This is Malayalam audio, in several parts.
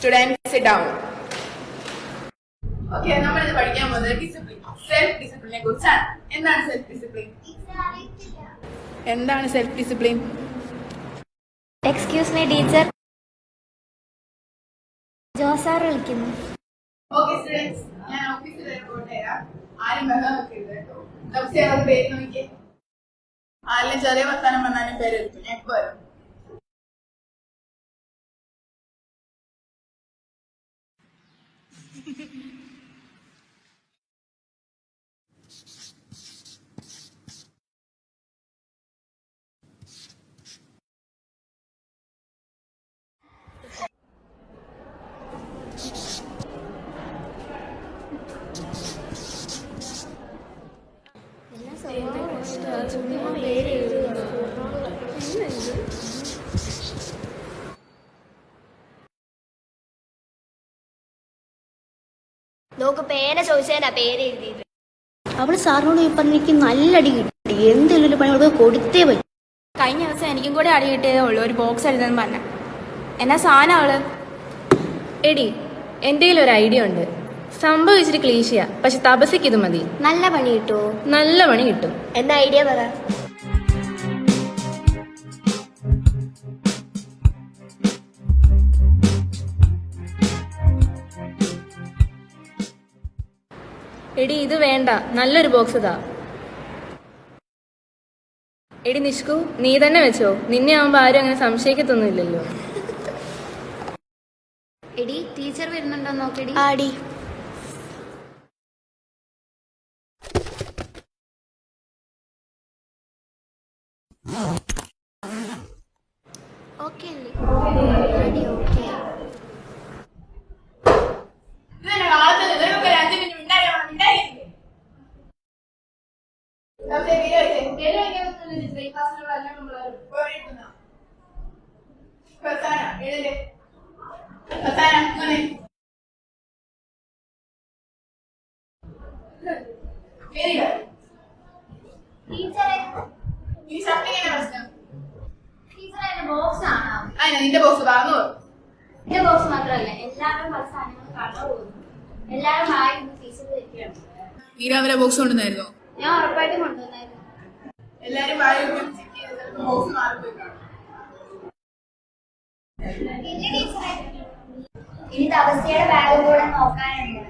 Students, sit down. Okay, നമ്മൾ ഇത് പഠിക്കാൻ പോകുന്നത് ഡിസിപ്ലിൻ, സെൽഫ് ഡിസിപ്ലിനെ കുറിച്ചാണ്. എന്താണ് സെൽഫ് ഡിസിപ്ലിൻ? എന്താണ് self discipline? Excuse me teacher, Jose sir വിളിക്കുന്നു. ഓക്കെ സ്റ്റുഡൻസ്, ഞാൻ ഓഫീസിൽ റിപ്പോർട്ട് ചെയ്യാം. ആരും ബഹളം വെക്കരുത് കേട്ടോ. തവസിയുടെ പേര് നോക്കിയേ. ആരെല്ലാം ചെറിയ വർത്താനം പറഞ്ഞാലും പേര് എടുക്കും. ഞാൻ ഇപ്പൊ വരും. നോക്ക്, പേന ചോദിച്ചാ പേര് എഴുതിയത്. അവള് സാറിനോട് പറഞ്ഞെനിക്ക് നല്ല അടി കിട്ടി. എന്തെങ്കിലും ഒരു പണി അവൾക്ക് കൊടുത്തേ പറ്റും. കഴിഞ്ഞ ദിവസം എനിക്കും കൂടെ അടി കിട്ടിയതേ ഉള്ളൂ, ഒരു ബോക്സ് എഴുതാൻ പറഞ്ഞ. എന്നാ സാധനം അവള്? എടി, എന്തെങ്കിലും ഒരു ഐഡിയ ഉണ്ട്. സംഭവം ഇച്ചിരി ക്ലീശയാ, പക്ഷെ തപസിക്ക് ഇത് മതി. നല്ല പണി കിട്ടുമോ? നല്ല പണി കിട്ടും. എന്നാ ഐഡിയ പറ. എടി, ഇത് വേണ്ട, നല്ലൊരു ബോക്സ് ഇതാ. എടി നിഷ്കു, നീ തന്നെ വെച്ചോ. നിന്നെ ആവുമ്പോ ആരും അങ്ങനെ സംശയിക്കത്തൊന്നുമില്ലല്ലോ. എടി, ടീച്ചർ വരുന്നുണ്ടോ നോക്കടി. ആടി. ഓക്കെ അല്ലേ? ആടി, ഓക്കെ. നിന്റെ ബോക്സ് വാങ്ങുമോ? എന്റെ ബോക്സ് മാത്രമല്ല, എല്ലാവരും പല സാധനങ്ങൾ കളർ പോകുന്നു. എല്ലാവരും ആയി ടീച്ചർ വെക്കുകയാണ്. നീ രാവിലെ ബോക്സ് കൊണ്ടുവന്നായിരുന്നോ? ഞാൻ ഉറപ്പായിട്ടും കൊണ്ടുവന്നായിരുന്നു. എല്ലാരും ബോക്സ് മാറിപ്പോയി. ഇനി തപസ്യയുടെ ബാഗ് കൂടെ നോക്കാനുണ്ട്.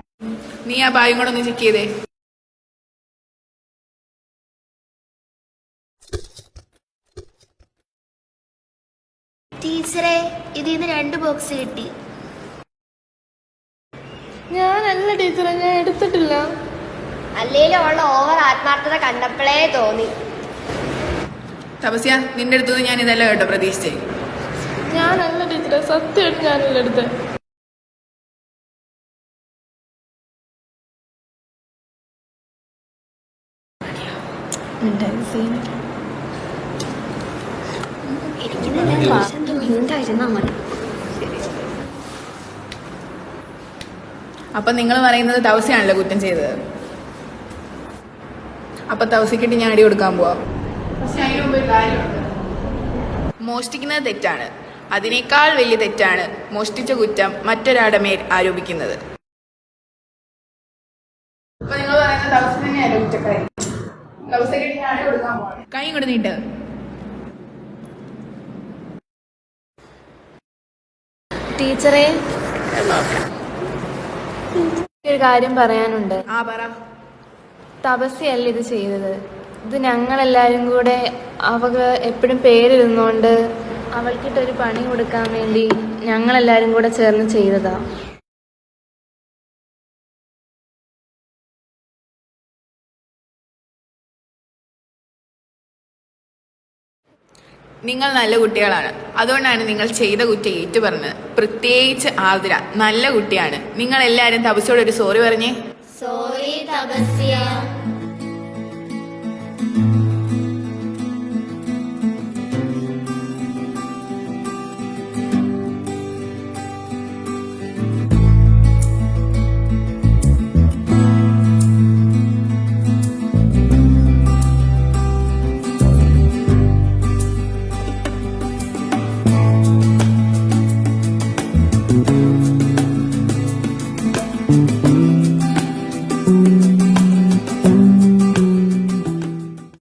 നീ ആ ബാഗും കൂടെ ഒന്ന് ചെക്ക് ചെയ്തേ. ടീച്ചറെ, ഇതിന്ന് 2 ബോക്സ് കിട്ടി. ഞാനല്ല ടീച്ചറെ, ഞാൻ എടുത്തിട്ടില്ല. അല്ലേലും ഉള്ള ഓവർ ആത്മാർത്ഥത കണ്ടപ്പോഴേ തോന്നി. തപസ്യ, നിന്റെ അടുത്തുനിന്ന് ഞാൻ ഇതല്ല കേട്ടോ പ്രതീക്ഷിച്ചേ. ഞാനല്ല ടീച്ചറെ, സത്യമായിട്ട് ഞാനല്ല എടുത്തത്. അപ്പൊ നിങ്ങൾ പറയുന്നത് തവസിയാണല്ലോ കുറ്റം ചെയ്തത്. അപ്പൊ തവസിക്കിട്ട് ഞാൻ അടി കൊടുക്കാൻ പോവാ. പക്ഷെ അതിന് മുമ്പ് ഒരു കാര്യമുണ്ട്. മോഷ്ടിക്കുന്നത് തെറ്റാണ്. അതിനേക്കാൾ വലിയ തെറ്റാണ് മോഷ്ടിച്ച കുറ്റം മറ്റൊരാളുടെ മേൽ ആരോപിക്കുന്നത്. അപ്പൊ നിങ്ങൾ പറയുന്നത് തവസി തന്നെയല്ലോ കുറ്റക്കാരി. തവസിക്കിട്ട് ഞാൻ അടി കൊടുക്കാൻ പോവാ. കൈ കൊണ്ട് നീട്ട്. ടീച്ചറെ, ഒരു കാര്യം പറയാനുണ്ട്. ആ പറ. തപസ്യല്ല ഇത് ചെയ്തത്. ഇത് ഞങ്ങളെല്ലാരും കൂടെ അവൾക്ക് എപ്പോഴും പേരിടുന്നോണ്ട് അവൾക്കിട്ടൊരു പണി കൊടുക്കാൻ വേണ്ടി ഞങ്ങളെല്ലാരും കൂടെ ചേർന്ന് ചെയ്തതാ. നിങ്ങൾ നല്ല കുട്ടികളാണ്, അതുകൊണ്ടാണ് നിങ്ങൾ ചെയ്ത കുറ്റം ഏറ്റു പറഞ്ഞത്. പ്രത്യേകിച്ച് ആതിര നല്ല കുട്ടിയാണ്. നിങ്ങൾ എല്ലാവരും തപസ്യോട് ഒരു സോറി പറഞ്ഞേ. സോറി തപസ്യ.